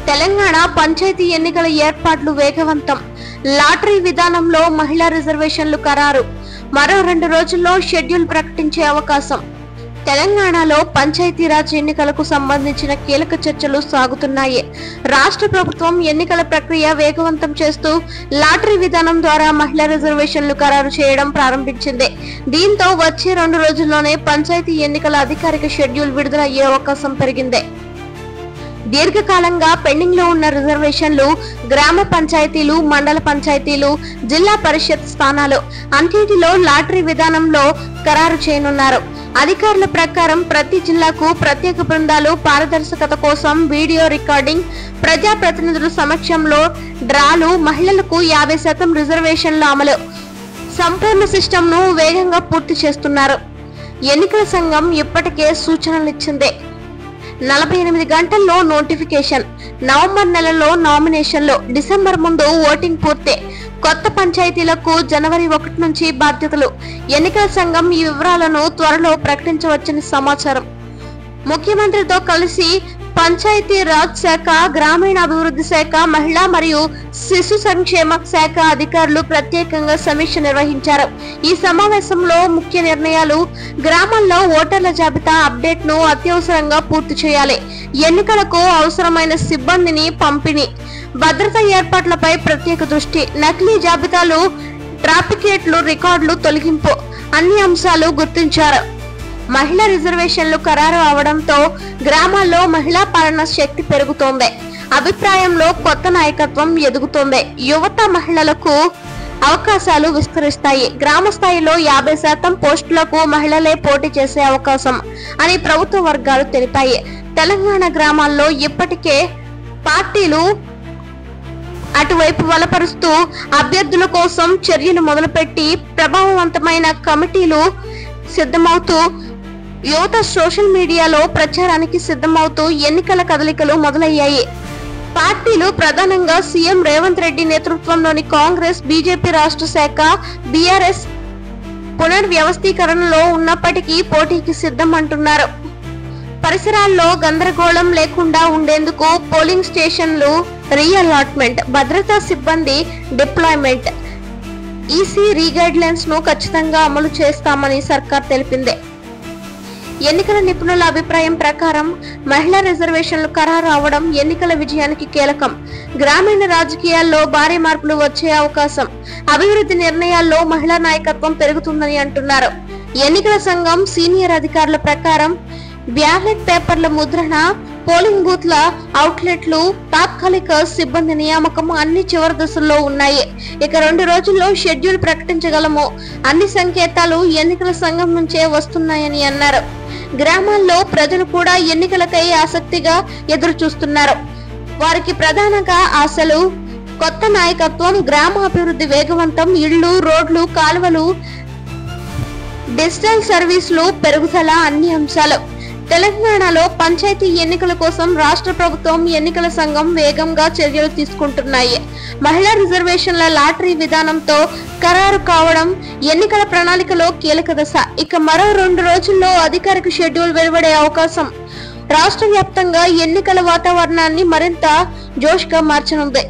తెలంగాణ పంచాయతీ ఎన్నికల ఏర్పాట్లు వేగవంతం. లాటరీ విధానంలో మహిళా రిజర్వేషన్లు ఖరారు. మరో 2 రోజుల్లో షెడ్యూల్ ప్రకటించే అవకాశం. తెలంగాణలో పంచాయతీరాజ్ ఎన్నికలకు సంబంధించిన కీలక చర్చలు సాగుతున్నాయి. రాష్ట్ర ప్రభుత్వం ఎన్నికల ప్రక్రియ వేగవంతం చేస్తూ లాటరీ విధానం ద్వారా మహిళా రిజర్వేషన్లు ఖరారు చేయడం ప్రారంభించింది. దీంతో వచ్చే 2 రోజుల్లోనే పంచాయతీ ఎన్నికల అధికారిక షెడ్యూల్ విడుదల అయ్యే అవకాశం పెరిగింది. దీర్ఘకాలంగా పెండింగ్ లో ఉన్న రిజర్వేషన్లు, గ్రామ పంచాయతీలు, మండల పంచాయతీలు, జిల్లా పరిషత్ స్థానాలు అన్నిటిలో లాటరీ విధానంలో ఖరారు చేయనున్నారు. అధికారుల ప్రకారం ప్రతి జిల్లాకు ప్రత్యేక బృందాలు, పారదర్శకత కోసం వీడియో రికార్డింగ్, ప్రజాప్రతినిధుల సమక్షంలో డ్రాలు, మహిళలకు 50% రిజర్వేషన్ల అమలు, సంపూర్ణ సిస్టమ్ ను వేగంగా పూర్తి చేస్తున్నారు. ఎన్నికల సంఘం ఇప్పటికే సూచనలిచ్చింది. 48 గంటల్లో నోటిఫికేషన్, నవంబర్ నెలలో నామినేషన్లు, డిసెంబర్ ముందు ఓటింగ్ పూర్తి. కొత్త పంచాయతీలకు జనవరి 1 నుంచి బాధ్యతలు. ఎన్నికల సంఘం ఈ వివరాలను త్వరలో ప్రకటించవచ్చని సమాచారం. ముఖ్యమంత్రితో కలిసి పంచాయతీ రాజ్ శాఖ, గ్రామీణాభివృద్ధి శాఖ, మహిళా మరియు శిశు సంక్షేమ శాఖ అధికారులు ప్రత్యేకంగా సమీక్ష నిర్వహించారు. ఈ సమావేశంలో ముఖ్య నిర్ణయాలు: గ్రామాల్లో ఓటర్ల జాబితా అప్డేట్ ను అత్యవసరంగా పూర్తి చేయాలి, ఎన్నికలకు అవసరమైన సిబ్బందిని పంపిణీ, భద్రతా ఏర్పాట్లపై ప్రత్యేక దృష్టి, నకిలీ జాబితాలు, ట్రాఫికేట్లు రికార్డులు తొలగింపు అన్ని అంశాలు గుర్తించారు. మహిళా రిజర్వేషన్లు ఖరారు అవడంతో గ్రామాల్లో మహిళా పాలన శక్తి పెరుగుతోంది. అభిప్రాయంలో కొత్త నాయకత్వం ఎదుగుతోంది. యువత, మహిళలకు అవకాశాలు విస్తరిస్తాయి. గ్రామ స్థాయిలో 50% పోస్టులకు మహిళలే పోటీ చేసే అవకాశం అని ప్రభుత్వ వర్గాలు తెలిపాయి. తెలంగాణ గ్రామాల్లో ఇప్పటికే పార్టీలు అటువైపు బలపరుస్తూ అభ్యర్థుల కోసం చర్యలు మొదలుపెట్టి ప్రభావవంతమైన కమిటీలు సిద్ధమవుతూ, యువత సోషల్ మీడియాలో ప్రచారానికి సిద్ధమవుతూ ఎన్నికల కదలికలు మొదలయ్యాయి. పార్టీలు ప్రధానంగా సీఎం రేవంత్ రెడ్డి నేతృత్వంలోని కాంగ్రెస్, బీజేపీ రాష్ట్ర శాఖ, బీఆర్ఎస్ పునర్వ్యవస్థీకరణలో ఉన్నప్పటికీ పోటీకి సిద్ధం అంటున్నారు. పరిసరాల్లో గందరగోళం లేకుండా ఉండేందుకు పోలింగ్ స్టేషన్లు రీఅలాట్మెంట్, భద్రతా సిబ్బంది డిప్లాయ్మెంట్, ఈసీ రీగైడ్లైన్స్ ను ఖచ్చితంగా అమలు చేస్తామని సర్కార్ తెలిపింది. ఎన్నికల నిపుణుల అభిప్రాయం ప్రకారం మహిళా రిజర్వేషన్లు ఖరారు అవడం ఎన్నికల విజయానికి కీలకం. గ్రామీణ రాజకీయాల్లో భారీ మార్పులు వచ్చే అవకాశం, అభివృద్ధి నిర్ణయాల్లో మహిళా నాయకత్వం పెరుగుతుందని అంటున్నారు. ఎన్నికల సంఘం సీనియర్ అధికారుల ప్రకారం బ్యాలెట్ పేపర్ల ముద్రణ, పోలింగ్ బూత్ల అవుట్లెట్లు, తాత్కాలిక సిబ్బంది నియామకం అన్ని చివరి దశల్లో ఉన్నాయి. ఇక 2 రోజుల్లో షెడ్యూల్ ప్రకటించగలము. అన్ని సంకేతాలు ఎన్నికల సంఘం నుంచే వస్తున్నాయని అన్నారు. గ్రామాల్లో ప్రజలు కూడా ఎన్నికలకై ఆసక్తిగా ఎదురు చూస్తున్నారు. వారికి ప్రధానంగా ఆశలు కొత్త నాయకత్వం, గ్రామాభివృద్ధి వేగవంతం, ఇళ్లు, రోడ్లు, కాలువలు, డిజిటల్ సర్వీసులు పెరుగుదల అన్ని అంశాలు. తెలంగాణలో పంచాయతీ ఎన్నికల కోసం రాష్ట్ర ప్రభుత్వం, ఎన్నికల సంఘం వేగంగా చర్యలు తీసుకుంటున్నాయి. మహిళా రిజర్వేషన్ల లాటరీ విధానంతో ఖరారు కావడం ఎన్నికల ప్రణాళికలో కీలక దశ. ఇక మరో 2 రోజుల్లో అధికారిక షెడ్యూల్ వెలువడే అవకాశం రాష్ట్ర వ్యాప్తంగా ఎన్నికల వాతావరణాన్ని మరింత జోష్గా మార్చనుంది.